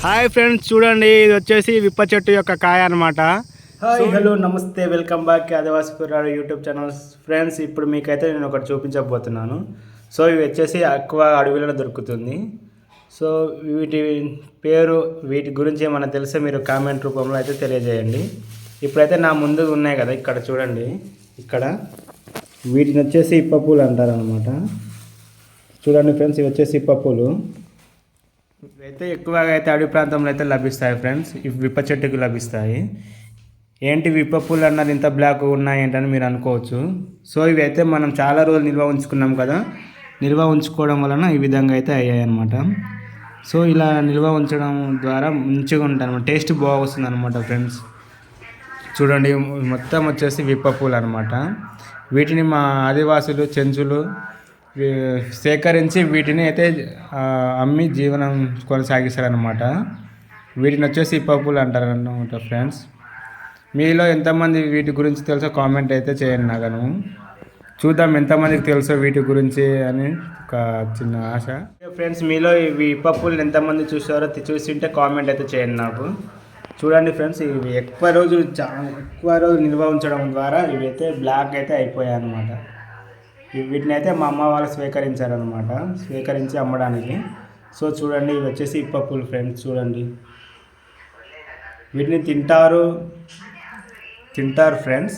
Hi friends, చూడండి ఇది వచ్చేసి విప్ప చెట్టు యొక్క కాయ అనమాట. హాయ్ హలో నమస్తే, వెల్కమ్ బ్యాక్ ఆదివాసి కుర్రాడు యూట్యూబ్ ఛానల్. ఫ్రెండ్స్, ఇప్పుడు మీకైతే నేను ఒకటి చూపించబోతున్నాను. సో ఇవి వచ్చేసి ఎక్కువ అడవిలో దొరుకుతుంది. సో వీటి గురించి ఏమైనా తెలిస్తే మీరు కామెంట్ రూపంలో అయితే తెలియజేయండి. ఇప్పుడైతే నా ముందు ఉన్నాయి కదా, ఇక్కడ చూడండి. ఇక్కడ వీటిని వచ్చేసి ఇప్ప పూలు అంటారు అనమాట. చూడండి ఫ్రెండ్స్, ఇవి వచ్చేసి ఇప్ప పూలు. ఇవైతే ఎక్కువగా అయితే అడవి ప్రాంతంలో అయితే లభిస్తాయి ఫ్రెండ్స్. ఇవి విప్ప చెట్టుకు లభిస్తాయి. ఏంటి విప్ప పూలు అన్నది ఇంత బ్లాక్ ఉన్నాయి ఏంటని మీరు అనుకోవచ్చు. సో ఇవి అయితే మనం చాలా రోజులు నిల్వ ఉంచుకున్నాం కదా, నిల్వ ఉంచుకోవడం వలన ఈ విధంగా అయితే అయ్యాయి అనమాట. సో ఇలా నిల్వ ఉంచడం ద్వారా మంచిగా ఉంటుంది అనమాట, టేస్ట్ బాగుంది అనమాట ఫ్రెండ్స్. చూడండి, మొత్తం వచ్చేసి విప్ప పూలు అనమాట. వీటిని మా ఆదివాసులు చెంచులు సేకరించి వీటిని అయితే అమ్మి జీవనం కొనసాగిస్తారనమాట. వీటిని వచ్చేసి పప్పులు అంటారు అన్నమాట ఫ్రెండ్స్. మీలో ఎంతమంది వీటి గురించి తెలుసో కామెంట్ అయితే చేయండి. నాకు చూద్దాం ఎంతమందికి తెలుసో వీటి గురించి అని ఒక చిన్న ఆశ. ఫ్రెండ్స్, మీలో ఇవి పప్పులు ఎంతమంది చూసింటే కామెంట్ అయితే చేయండి నాకు. చూడండి ఫ్రెండ్స్, ఇవి ఎక్కువ రోజులు నిల్వ ఉంచడం ద్వారా ఇవి అయితే బ్లాక్ అయితే అయిపోయాయి అన్నమాట. వీటిని అయితే మా అమ్మ వాళ్ళు స్వీకరించారనమాట, స్వీకరించి అమ్మడానికి. సో చూడండి, ఇవి వచ్చేసి ఇప్ప పూలు ఫ్రెండ్స్. చూడండి, వీటిని తింటారు ఫ్రెండ్స్.